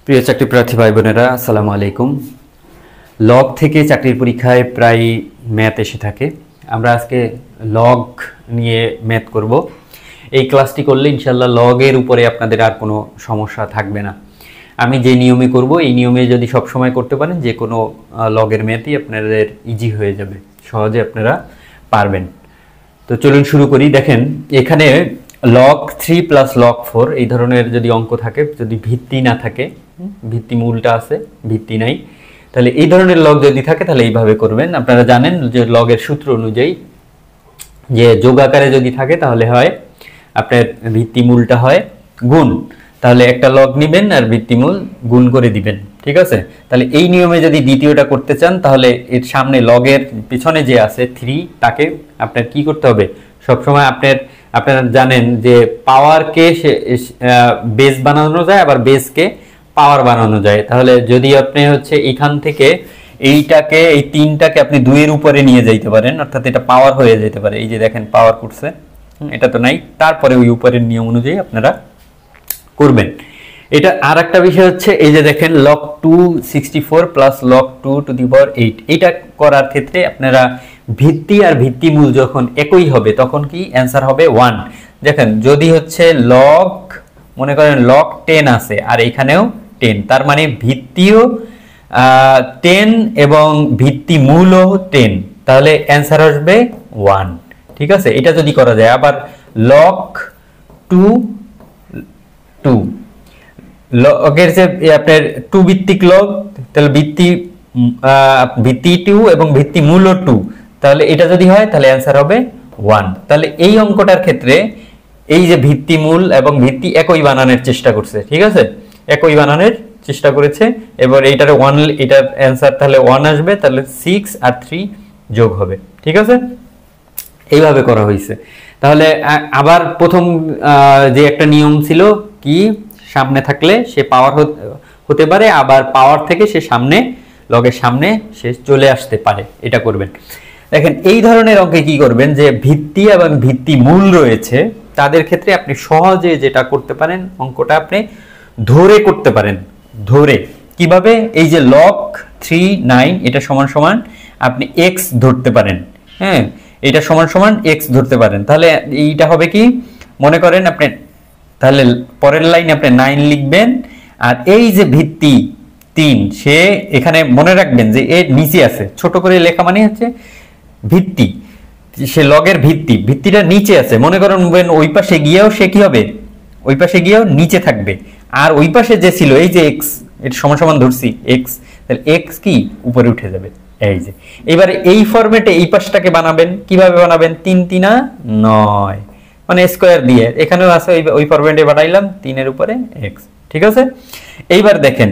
প্রিয় চাকরি প্রার্থী ভাই বোনেরা, আসসালামু আলাইকুম। লগ থেকে চাকরির পরীক্ষায় প্রায় ম্যাথ এসে থাকে। আমরা আজকে লগ নিয়ে ম্যাথ করব। এই ক্লাসটি করলে ইনশাল্লাহ লগের উপরে আপনাদের আর কোনো সমস্যা থাকবে না। আমি যে নিয়মে করব এই নিয়মে যদি সবসময় করতে পারেন, যে কোনো লগের ম্যাথই আপনাদের ইজি হয়ে যাবে, সহজে আপনারা পারবেন। তো চলুন শুরু করি। দেখেন এখানে log 3 প্লাস log 4 এই ধরনের যদি অঙ্ক থাকে, যদি ভিত্তি না থাকে, ভিত্তি মূলটা আছে ভিত্তি নাই, তাহলে এই ধরনের লগ যদি থাকে তাহলে এইভাবে করবেন। আপনারা জানেন যে লগের সূত্র অনুযায়ী যে যোগ আকারে যদি থাকে তাহলে হয় আপনার ভিত্তি মূলটা হয় গুণ, তাহলে একটা লগ নেবেন আর ভিত্তিমূল গুণ করে দিবেন, ঠিক আছে? তাহলে এই নিয়মে যদি দ্বিতীয়টা করতে চান তাহলে এর সামনে লগের পিছনে যে আছে 3 তাকে আপনার কি করতে হবে, সবসময় আপনারা জানেন যে পাওয়ারকে বেস বানানো যায়, আবার বেসকে পাওয়ার বানানো যায়। তাহলে যদি আপনি হচ্ছে এখান থেকে এইটাকে, এই 3টাকে আপনি 2 এর উপরে নিয়ে যাইতে পারেন, অর্থাৎ এটা পাওয়ার হয়ে যেতে পারে। এই যে দেখেন পাওয়ার করছে, এটা তো নাই, তারপরে ওই উপরের নিয়ম অনুযায়ী আপনারা করবেন। এটা আর একটা বিষয় হচ্ছে এই যে দেখেন log 264 plus log 2 to the power 8, এটা করার ক্ষেত্রে আপনারা ভিত্তি আর ভিত্তিমূল যখন একই হবে তখন কি অ্যান্সার হবে 1। দেখেন যদি হচ্ছে log, মনে করেন log 10 আছে আর এখানেও 10, তার মানে ভিত্তিও 10 এবং ভিত্তিমূলও 10, তাহলে অ্যান্সার আসবে 1, ঠিক আছে? এটা যদি করা যায়। আবার log 2 লগের যে আপনার 2 ভিত্তিক লগ, তাহলে ভিত্তি 2 এবং ভিত্তি মূল 2, তাহলে এটা যদি হয় তাহলে অ্যান্সার হবে 1। তাহলে এই অঙ্কটার ক্ষেত্রে এই যে ভিত্তি মূল এবং ভিত্তি একই বানানোর চেষ্টা করছে, ঠিক আছে? একই বানানোর চেষ্টা করেছে। এবার এইটার 1, এটার অ্যান্সার তাহলে 1 আসবে, তাহলে 6 আর 3 যোগ হবে, ঠিক আছে? এইভাবে করা হয়েছে। তাহলে আবার প্রথম যে একটা নিয়ম ছিল কি, সামনে থাকলে সে পাওয়ার হতে পারে, আবার পাওয়ার থেকে সে সামনে, লগের সামনে সে চলে আসতে পারে, এটা করবেন। দেখেন এই ধরনের অঙ্কে কি করবেন, যে ভিত্তি এবং ভিত্তি মূল রয়েছে তাদের ক্ষেত্রে আপনি সহজে যেটা করতে পারেন, অঙ্কটা আপনি ধরে করতে পারেন। ধরে কিভাবে, এই যে log 3 9 এটা সমান সমান আপনি x ধরতে পারেন, হ্যাঁ, এটা সমান সমান x ধরতে পারেন। তাহলে এইটা হবে কি, মনে করেন আপনি, তাহলে পরের লাইনে আপনি 9 লিখবেন, আর এই যে ভিত্তি 3 সে এখানে মনে রাখবেন যে এর নিচে আছে, ছোট করে লেখা মানে হচ্ছে ভিত্তি, সে লগের ভিত্তিটা নিচে আছে। মনে করেন ওই পাশে গিয়েও সে কি হবে, ওই পাশে গিয়েও নিচে থাকবে, আর ওই পাশে যে ছিল এই যে x, এটা সমান সমান ধরছি x, তাহলে x কি উপরে উঠে যাবে। এই যে এবারে এই ফরম্যাটে এই পাশটাকে বানাবেন, কিভাবে বানাবেন, 3 3 9 মানে স্কয়ার দিয়ে, এখানেও আছে ওই ফরম্যাটে বানাইলাম 3 এর উপরে x, ঠিক আছে? এইবার দেখেন,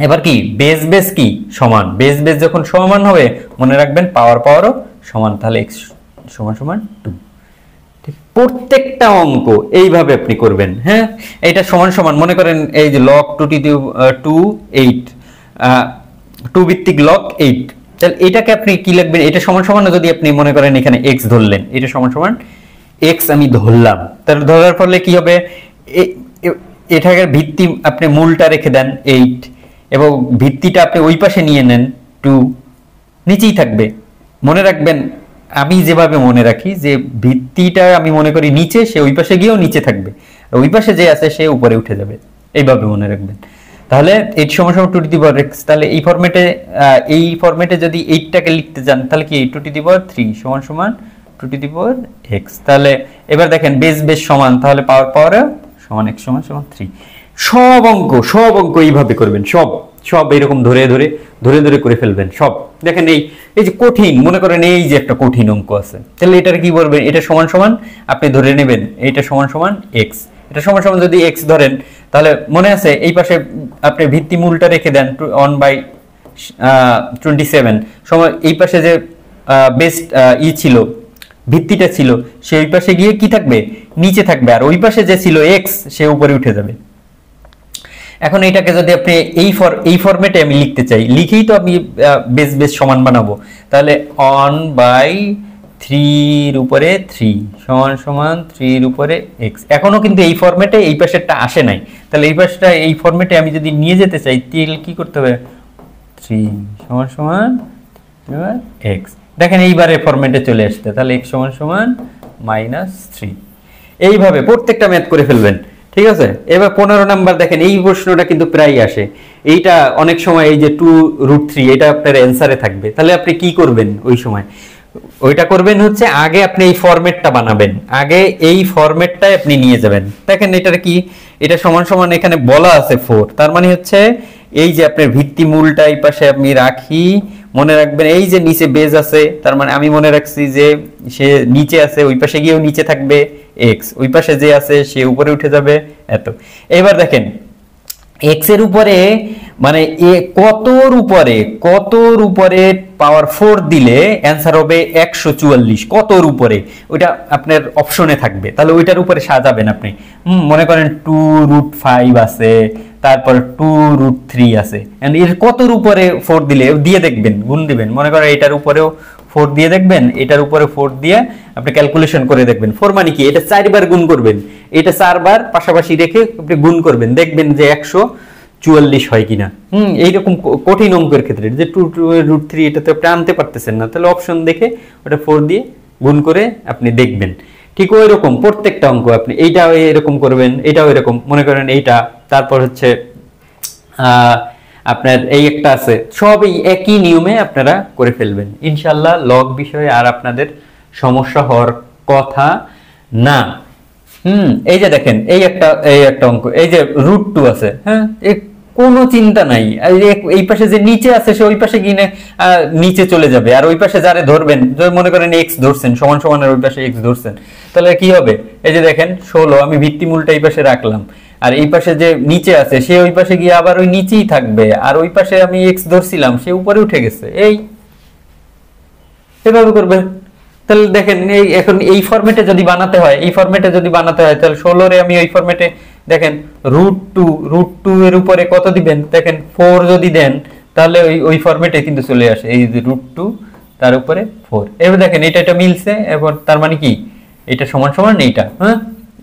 এবার কি বেস কি সমান, বেস যখন সমান হবে মনে রাখবেন পাওয়ারও সমান, তাহলে x সমান সমান 2। ঠিক, প্রত্যেকটা অঙ্ক এইভাবে আপনি করবেন। হ্যাঁ, এটা সমান সমান মনে করেন এই যে log 2 8, 2 ভিত্তিক log 8, তাহলে এটাকে আপনি কি লিখবেন, এটা সমান সমান যদি আপনি মনে করেন এখানে x ধরলেন, এটা সমান সমান x আমি ধরলাম, তাহলে ধরার ফলে কি হবে, এটাকে ভিত্তি আপনি মূলটা রেখে দেন 8 এবং ভিত্তিটা আপনি ওই পাশে নিয়ে নেন 2, নিচেই থাকবে। মনে রাখবেন আমি যেভাবে মনে রাখি যে ভিত্তিটা আমি মনে করি নিচে, সে ওই পাশে গিয়েও নিচে থাকবে, ওই পাশে যে আছে সে উপরে উঠে যাবে, এইভাবে মনে রাখবেন। তাহলে 8 সমান সমান 2 টু দি পাওয়ার x, তাহলে এই ফরম্যাটে যদি 8টাকে লিখতে চান তাহলে কি 2 টু দি পাওয়ার 3 সমান সমান 2 টু দি পাওয়ার x। তাহলে এবার দেখেন বেস সমান, তাহলে পাওয়ার সমান x সমান সমান 3। সব অঙ্ক এইভাবে করবেন, সব এরকম ধরে করে ফেলবেন সব। দেখেন এই যে কঠিন, মনে করেন এই যে একটা কঠিন অঙ্ক আছে, তাহলে এটার কি বলবেন, এটা সমান সমান আপনি ধরে নেবেন এটা সমান সমান x, এটা সমান সমান যদি x ধরেন তাহলে মনে আছে এই পাশে আপনি ভিত্তি মূলটা রেখে দেন 1/27 সময়, এই পাশে যে বেস ছিল, ভিত্তিটা ছিল, সে ওই পাশে গিয়ে কি থাকবে, নিচে থাকবে, আর ওই পাশে যে ছিল x সে উপরে উঠে যাবে। এখন এটাকে যদি আপনি এই ফরম্যাটে আমি লিখতে চাই, লিখেই তো আমি বেস সমান বানাবো, তাহলে 1/3 3 এর উপরে 3 সমান সমান 3 এর উপরে x। এখনো কিন্তু এই ফরম্যাটে এই পাশেরটা আসে নাই, তাহলে এই পাশটা এই ফরম্যাটে আমি যদি নিয়ে যেতে চাই তাহলে কি করতে হবে, 3 সমান সমান x। দেখেন এইবারে ফরম্যাটে চলে আসছে, তাহলে x সমান সমান -3। এইভাবে প্রত্যেকটা ম্যাথ করে ফেলবেন, ঠিক আছে। এবার 15 নাম্বার দেখেন, এই প্রশ্নটা কিন্তু প্রায় আসে, এইটা অনেক সময় এই যে 2√3 এটা আপনার অ্যানসারে থাকবে, তাহলে আপনি কি করবেন ওই সময়, ওইটা করবেন হচ্ছে আগে আপনি এই ফরম্যাটটা বানাবেন, আগে এই ফরম্যাটটাই আপনি নিয়ে যাবেন। দেখেন এটার কি, এটা সমান সমান এখানে বলা আছে 4, তার মানে হচ্ছে এই যে আপনার ভিত্তি মূলটা এই পাশে আপনি রাখি, মনে রাখবেন এই যে নিচে বেজ আছে, তার মানে আমি মনে রাখছি যে সে নিচে আছে, ওই পাশে গিয়েও নিচে থাকবে x, ওই পাশে যে আছে সে উপরে উঠে যাবে এত। এবার দেখেন x এর উপরে মানে কতর উপরে পাওয়ার 4 দিলে অ্যান্সার হবে 144, কতর উপরে ওইটা আপনার অপশনে থাকবে, তাহলে ওইটার উপরে সাজাবেন আপনি। মনে করেন 2√5 আছে, তারপর 2√3 আছে, এর কতর উপরে 4 দিলে দিয়ে দেখবেন, গুণ দিবেন। মনে করেন এটার উপরেও 4 দিয়ে দেখবেন, এটার উপরে 4 দিয়ে আপনি ক্যালকুলেশন করে দেখবেন। 4 মানে কি, এটা 4 বার গুণ করবেন, এটা 4 বার পাশাপাশি রেখে আপনি গুণ করবেন, দেখবেন যে 144 হয় কিনা। এইরকম কঠিন অঙ্কের ক্ষেত্রে যে 2√3 এটাতে আপনি আনতে পারতেছেন না, তাহলে অপশন দেখে ওটা 4 দিয়ে গুণ করে আপনি দেখবেন। ঠিক ওই রকম প্রত্যেকটা অঙ্ক আপনি এইটাও এরকম করবেন, এটাও এরকম, মনে করেন এইটা, তারপর হচ্ছে আপনার এই একটা আছে, সবই একই নিয়মে আপনারা করে ফেলবেন ইনশাআল্লাহ। লগ বিষয়ে আর আপনাদের সমস্যা হওয়ার কথা না। এই যে দেখেন এই একটা অঙ্ক, এই যে √2 আছে, হ্যাঁ, কোনো চিন্তা নাই, এই পাশে যে নিচে আছে সে ওই পাশে গিয়ে নিচে চলে যাবে, আর ওই পাশে যারে ধরবেন, মনে করেন x ধরছেন সমান সমান, আর ওই পাশে x ধরছেন, তাহলে কি হবে, এই যে দেখেন 16, আমি ভিত্তিমূলটা এই পাশে রাখলাম, আর এই পাশে যে নিচে আছে সে ওই পাশে গিয়ে আবার ওই নিচেই থাকবে, আর ওই পাশে আমি x ধরছিলাম সে উপরে উঠে গেছে, এভাবে করবে। তাহলে দেখেন এখন এই ফরম্যাটে যদি বানাতে হয়, তাহলে 16 আমি ওই ফরম্যাটে দেখেন √2 এর উপরে কত দিবেন, দেখেন 4 যদি দেন তাহলে ওই ফরম্যাটে কিন্তু চলে আসে, এই যে √2 তার উপরে 4। এবার দেখেন এটা মিলছে, এবার তার মানে কি এটা সমান সমান এইটা, হ্যাঁ,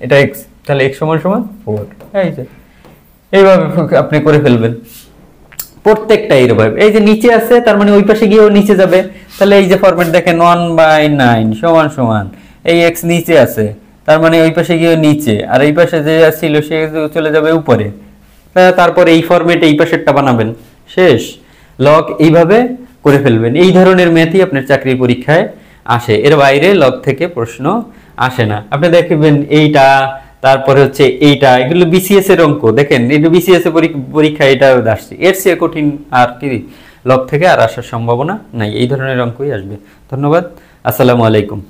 এটা x, তাহলে x সমান সমান 4। এই যে এইভাবে আপনি করে ফেলবেন প্রত্যেকটা এইভাবে। এই যে নিচে আছে তার মানে ওই পাশে গিয়েও নিচে যাবে, তাহলে এই যে ফরম্যাট দেখেন 1/9 সমান সমান এই x নিচে আছে, তার মানে ওই পাশে গিয়েও নিচে, আর এই পাশে যে ছিল সে চলে যাবে উপরে, তারপর এই ফরম্যাটে এই পাশেরটা বানাবেন, শেষ। লগ এইভাবে করে ফেলবেন। এই ধরনের ম্যাথই আপনার চাকরির পরীক্ষায় আসে, এর বাইরে লগ থেকে প্রশ্ন আসে না। আপনি দেখবেন এইটা, তারপরে হচ্ছে এইটা, এগুলো বিসিএস এর অঙ্ক, দেখেন এটা বিসিএস এর পরীক্ষা এটা আসছে, এর চেয়ে কঠিন আর কি লগ থেকে আর আসার সম্ভাবনা নাই, এই ধরনের অঙ্কই আসবে। ধন্যবাদ, আসসালামু আলাইকুম।